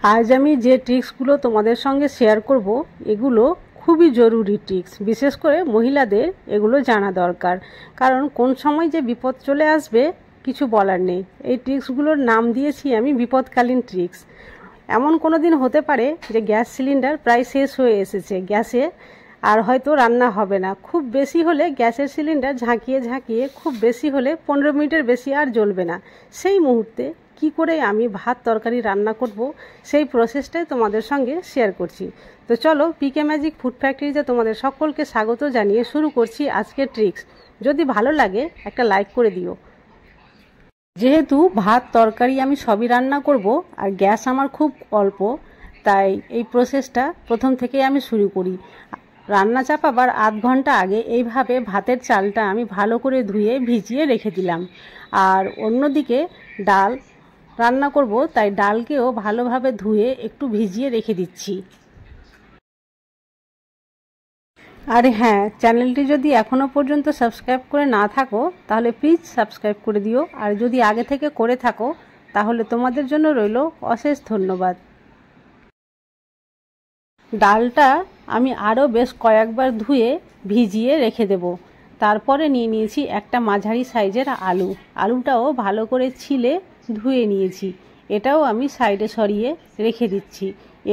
আজ আমি যে ট্রিক্সগুলো তোমাদের সঙ্গে শেয়ার করব এগুলো খুবই জরুরি ট্রিক্স, বিশেষ করে মহিলাদের এগুলো জানা দরকার। কারণ কোন সময় যে বিপদ চলে আসবে কিছু বলার নেই। এই ট্রিক্সগুলোর নাম দিয়েছি আমি বিপদকালীন ট্রিক্স। এমন কোনো দিন হতে পারে যে গ্যাস সিলিন্ডার প্রায় শেষ হয়ে এসেছে, গ্যাসে আর হয়তো রান্না হবে না। খুব বেশি হলে গ্যাসের সিলিন্ডার ঝাঁকিয়ে ঝাঁকিয়ে খুব বেশি হলে 15 মিনিটের বেশি আর জ্বলবে না। সেই মুহূর্তে কি করে আমি ভাত তরকারি রান্না করব সেই প্রসেসটাই তোমাদের সঙ্গে শেয়ার করছি। তো চলো, পিকে ম্যাজিক ফুড ফ্যাক্টরিতে তোমাদের সকলকে স্বাগত জানিয়ে শুরু করছি আজকের ট্রিক্স। যদি ভালো লাগে একটা লাইক করে দিও। যেহেতু ভাত তরকারি আমি সবই রান্না করব আর গ্যাস আমার খুব অল্প, তাই এই প্রসেসটা প্রথম থেকেই আমি শুরু করি। রান্না চাপাবার আধ ঘন্টা আগে এইভাবে ভাতের চালটা আমি ভালো করে ধুয়ে ভিজিয়ে রেখে দিলাম। আর অন্যদিকে ডাল রান্না করব, তাই ডালকেও ভালোভাবে ধুয়ে একটু ভিজিয়ে রেখে দিচ্ছি। আর হ্যাঁ, চ্যানেলটি যদি এখনও পর্যন্ত সাবস্ক্রাইব করে না থাকো তাহলে প্লিজ সাবস্ক্রাইব করে দিও, আর যদি আগে থেকে করে থাকো তাহলে তোমাদের জন্য রইল অশেষ ধন্যবাদ। ডালটা আমি আরও বেশ কয়েকবার ধুয়ে ভিজিয়ে রেখে দেব। তারপরে নিয়ে নিয়েছি একটা মাঝারি সাইজের আলু। আলুটাও ভালো করে ছিলে ধুয়ে নিয়েছি, এটাও আমি সাইডে সরিয়ে রেখে দিচ্ছি।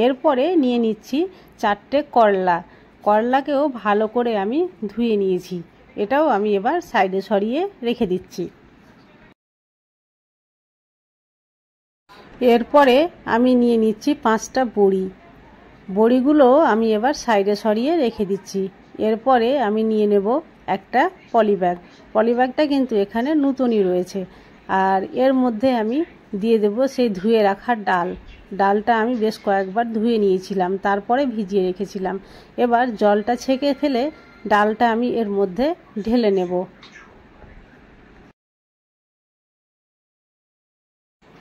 এরপরে নিয়ে নিচ্ছি 4টে করলা। করলাকেও ভালো করে আমি ধুয়ে নিয়েছি, এটাও আমি এবার সাইডে সরিয়ে রেখে দিচ্ছি। এরপরে আমি নিয়ে নিচ্ছি 5টা বড়ি। বড়িগুলো আমি এবার সাইডে সরিয়ে রেখে দিচ্ছি। এরপরে আমি নিয়ে নেব একটা পলিব্যাগ। পলিব্যাগটা কিন্তু এখানে নতুনই রয়েছে। আর এর মধ্যে আমি দিয়ে দেব সেই ধুয়ে রাখা ডাল। ডালটা আমি বেশ কয়েকবার ধুয়ে নিয়েছিলাম, তারপরে ভিজিয়ে রেখেছিলাম। এবার জলটা ছেঁকে ফেলে ডালটা আমি এর মধ্যে ঢেলে নেব।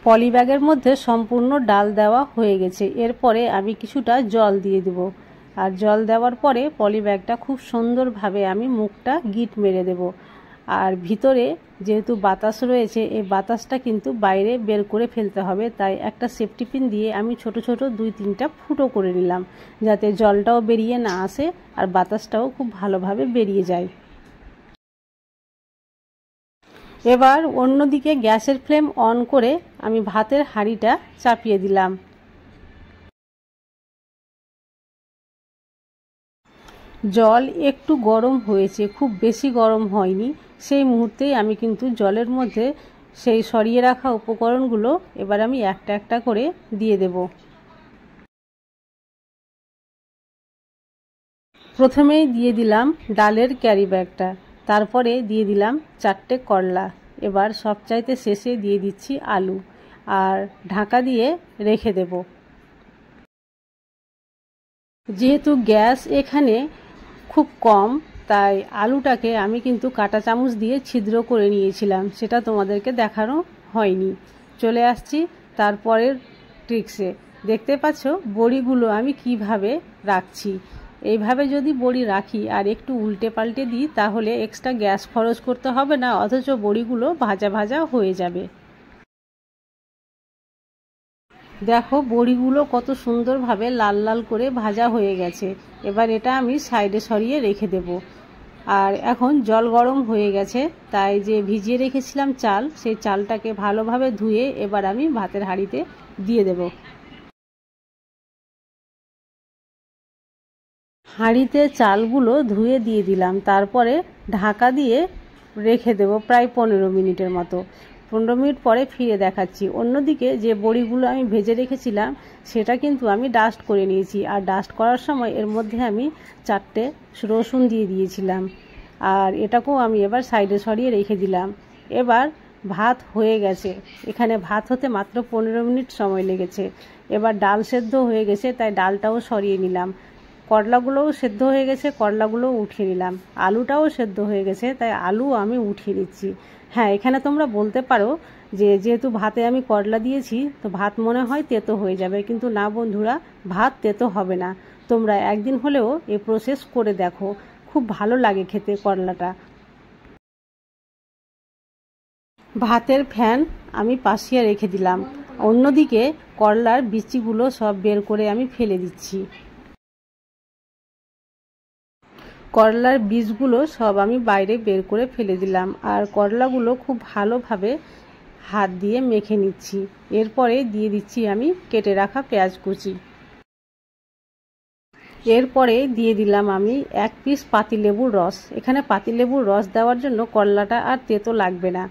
পলিব্যাগের মধ্যে সম্পূর্ণ ডাল দেওয়া হয়ে গেছে। এরপরে আমি কিছুটা জল দিয়ে দেব। আর জল দেওয়ার পরে পলিব্যাগটা খুব সুন্দরভাবে আমি মুখটা গিট মেরে দেব। আর ভিতরে যেহেতু বাতাস রয়েছে, এই বাতাসটা কিন্তু বাইরে বের করে ফেলতে হবে, তাই একটা সেফটি পিন দিয়ে আমি ছোট ছোট 2-3টা ফুটো করে নিলাম, যাতে জলটাও বেরিয়ে না আসে আর বাতাসটাও খুব ভালোভাবে বেরিয়ে যায়। এবার অন্যদিকে গ্যাসের ফ্লেম অন করে আমি ভাতের হাঁড়িটা চাপিয়ে দিলাম। জল একটু গরম হয়েছে, খুব বেশি গরম হয়নি। সেই মুহূর্তেই আমি কিন্তু জলের মধ্যে সেই সরিয়ে রাখা উপকরণগুলো এবার আমি একটা একটা করে দিয়ে দেব। প্রথমেই দিয়ে দিলাম ডালের ক্যারি ব্যাগটা, তারপরে দিয়ে দিলাম 4টে করলা। এবার সবচাইতে শেষে দিয়ে দিচ্ছি আলু, আর ঢাকা দিয়ে রেখে দেব। যেহেতু গ্যাস এখানে খুব কম, তাই আলুটাকে আমি কিন্তু কাঁটা চামচ দিয়ে ছিদ্র করে নিয়েছিলাম, সেটা তোমাদেরকে দেখানো হয়নি। চলে আসছি তারপরের ট্রিক্সে। দেখতে পাচ্ছ বড়িগুলো আমি কিভাবে রাখছি। এইভাবে যদি বড়ি রাখি আর একটু উল্টে পাল্টে দিই তাহলে এক্সট্রা গ্যাস খরচ করতে হবে না, অথচ বড়িগুলো ভাজা ভাজা হয়ে যাবে। দেখো বড়িগুলো কত সুন্দরভাবে লাল লাল করে ভাজা হয়ে গেছে। এবার এটা আমি সাইডে সরিয়ে রেখে দেব। আর এখন জল গরম হয়ে গেছে, তাই যে ভিজিয়ে রেখেছিলাম চাল, সেই চালটাকে ভালোভাবে ধুয়ে এবার আমি ভাতের হাঁড়িতে দিয়ে দেব। হাঁড়িতে চালগুলো ধুয়ে দিয়ে দিলাম, তারপরে ঢাকা দিয়ে রেখে দেব প্রায় 15 মিনিটের মতো। 15 মিনিট পরে ফিরে দেখাচ্ছি। অন্যদিকে যে বড়িগুলো আমি ভেজে রেখেছিলাম সেটা কিন্তু আমি ডাস্ট করে নিয়েছি, আর ডাস্ট করার সময় এর মধ্যে আমি 4টে রসুন দিয়ে দিয়েছিলাম। আর এটাকেও আমি এবার সাইডে সরিয়ে রেখে দিলাম। এবার ভাত হয়ে গেছে, এখানে ভাত হতে মাত্র 15 মিনিট সময় লেগেছে। এবার ডাল সেদ্ধ হয়ে গেছে, তাই ডালটাও সরিয়ে নিলাম। করলাগুলোও সেদ্ধ হয়ে গেছে, করলাগুলোও উঠিয়ে নিলাম। আলুটাও সেদ্ধ হয়ে গেছে, তাই আলু আমি উঠিয়ে নিচ্ছি। হ্যাঁ, এখানে তোমরা বলতে পারো যে যেহেতু ভাতে আমি করলা দিয়েছি তো ভাত মনে হয় তেতো হয়ে যাবে, কিন্তু না বন্ধুরা, ভাত তেতো হবে না। তোমরা একদিন হলেও এই প্রসেস করে দেখো, খুব ভালো লাগে খেতে করলাটা। ভাতের ফ্যান আমি পাশিয়ে রেখে দিলাম। অন্যদিকে করলার বিচিগুলো সব বের করে আমি ফেলে দিচ্ছি। করলার বীজগুলো সব আমি বাইরে বের করে ফেলে দিলাম। আর করলাগুলো খুব ভালোভাবে হাত দিয়ে মেখে নিচ্ছি। এরপরে দিয়ে দিচ্ছি আমি কেটে রাখা পেঁয়াজ কুচি। এরপরে দিয়ে দিলাম আমি 1 পিস পাতিলেবুর রস। এখানে পাতিলেবুর রস দেওয়ার জন্য করলাটা আর তেতো লাগবে না।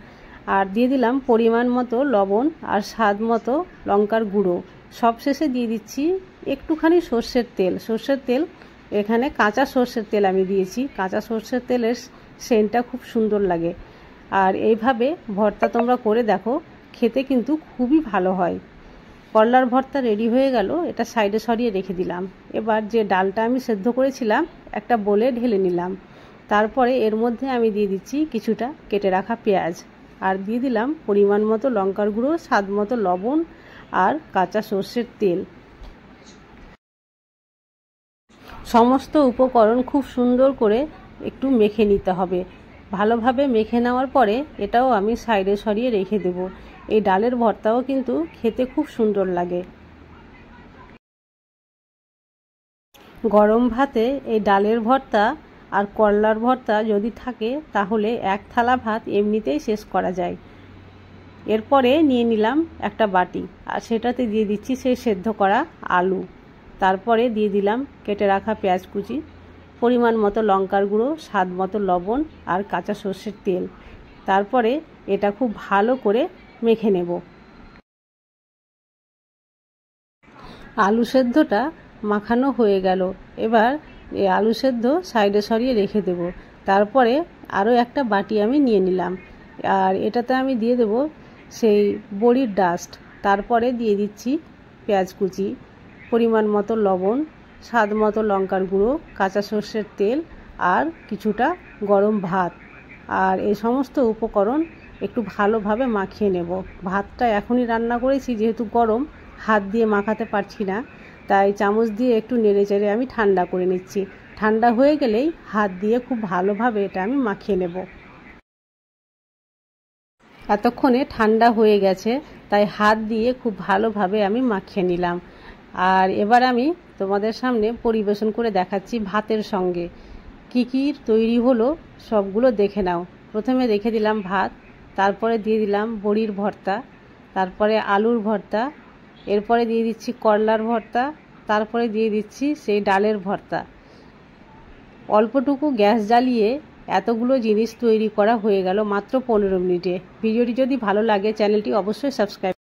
আর দিয়ে দিলাম পরিমাণ মতো লবণ আর স্বাদ মতো লঙ্কার গুঁড়ো। সবশেষে দিয়ে দিচ্ছি একটুখানি সর্ষের তেল। সর্ষের তেল এখানে কাঁচা সর্ষের তেল আমি দিয়েছি। কাঁচা সর্ষের তেলের সেন্টটা খুব সুন্দর লাগে। আর এইভাবে ভর্তা তোমরা করে দেখো, খেতে কিন্তু খুবই ভালো হয়। করলার ভর্তা রেডি হয়ে গেল, এটা সাইডে সরিয়ে রেখে দিলাম। এবার যে ডালটা আমি সেদ্ধ করেছিলাম একটা বোলে ঢেলে নিলাম। তারপরে এর মধ্যে আমি দিয়ে দিচ্ছি কিছুটা কেটে রাখা পেঁয়াজ, আর দিয়ে দিলাম পরিমাণ মতো লঙ্কার গুঁড়ো, স্বাদ মতো লবণ আর কাঁচা সর্ষের তেল। সমস্ত উপকরণ খুব সুন্দর করে একটু মেখে নিতে হবে। ভালোভাবে মেখে নেওয়ার পরে এটাও আমি সাইডে সরিয়ে রেখে দেব। এই ডালের ভর্তাও কিন্তু খেতে খুব সুন্দর লাগে। গরম ভাতে এই ডালের ভর্তা আর করলার ভর্তা যদি থাকে তাহলে 1 থালা ভাত এমনিতেই শেষ করা যায়। এরপরে নিয়ে নিলাম একটা বাটি, আর সেটাতে দিয়ে দিচ্ছি সেই সেদ্ধ করা আলু। তারপরে দিয়ে দিলাম কেটে রাখা পেঁয়াজ কুচি, পরিমাণ মতো লঙ্কার গুঁড়ো, স্বাদ মতো লবণ আর কাঁচা সর্ষের তেল। তারপরে এটা খুব ভালো করে মেখে নেব। আলু সেদ্ধটা মাখানো হয়ে গেল। এবার এই আলু সেদ্ধ সাইডে সরিয়ে রেখে দেব। তারপরে আরও একটা বাটি আমি নিয়ে নিলাম, আর এটাতে আমি দিয়ে দেব সেই বড়ির ডাস্ট। তারপরে দিয়ে দিচ্ছি পেঁয়াজ কুচি, পরিমাণ মতো লবণ, স্বাদ মতো লঙ্কার গুঁড়ো, কাঁচা সর্ষের তেল আর কিছুটা গরম ভাত। আর এই সমস্ত উপকরণ একটু ভালোভাবে মাখিয়ে নেব। ভাতটা এখনই রান্না করেছি, যেহেতু গরম হাত দিয়ে মাখাতে পারছি না, তাই চামচ দিয়ে একটু নেড়ে চেড়ে আমি ঠান্ডা করে নিচ্ছি। ঠান্ডা হয়ে গেলেই হাত দিয়ে খুব ভালোভাবে এটা আমি মাখিয়ে নেব। এতক্ষণে ঠান্ডা হয়ে গেছে, তাই হাত দিয়ে খুব ভালোভাবে আমি মাখিয়ে নিলাম। আর এবার আমি তোমাদের সামনে পরিবেশন করে দেখাচ্ছি ভাতের সঙ্গে কি কি তৈরি হলো সবগুলো দেখে নাও। প্রথমে রেখে দিলাম ভাত, তারপরে দিয়ে দিলাম বড়ির ভর্তা, তারপরে আলুর ভর্তা, এরপরে দিয়ে দিচ্ছি করলার ভর্তা, তারপরে দিয়ে দিচ্ছি সেই ডালের ভর্তা। অল্পটুকু গ্যাস জ্বালিয়ে এতগুলো জিনিস তৈরি করা হয়ে গেল মাত্র 15 মিনিটে। ভিডিওটি যদি ভালো লাগে চ্যানেলটি অবশ্যই সাবস্ক্রাইব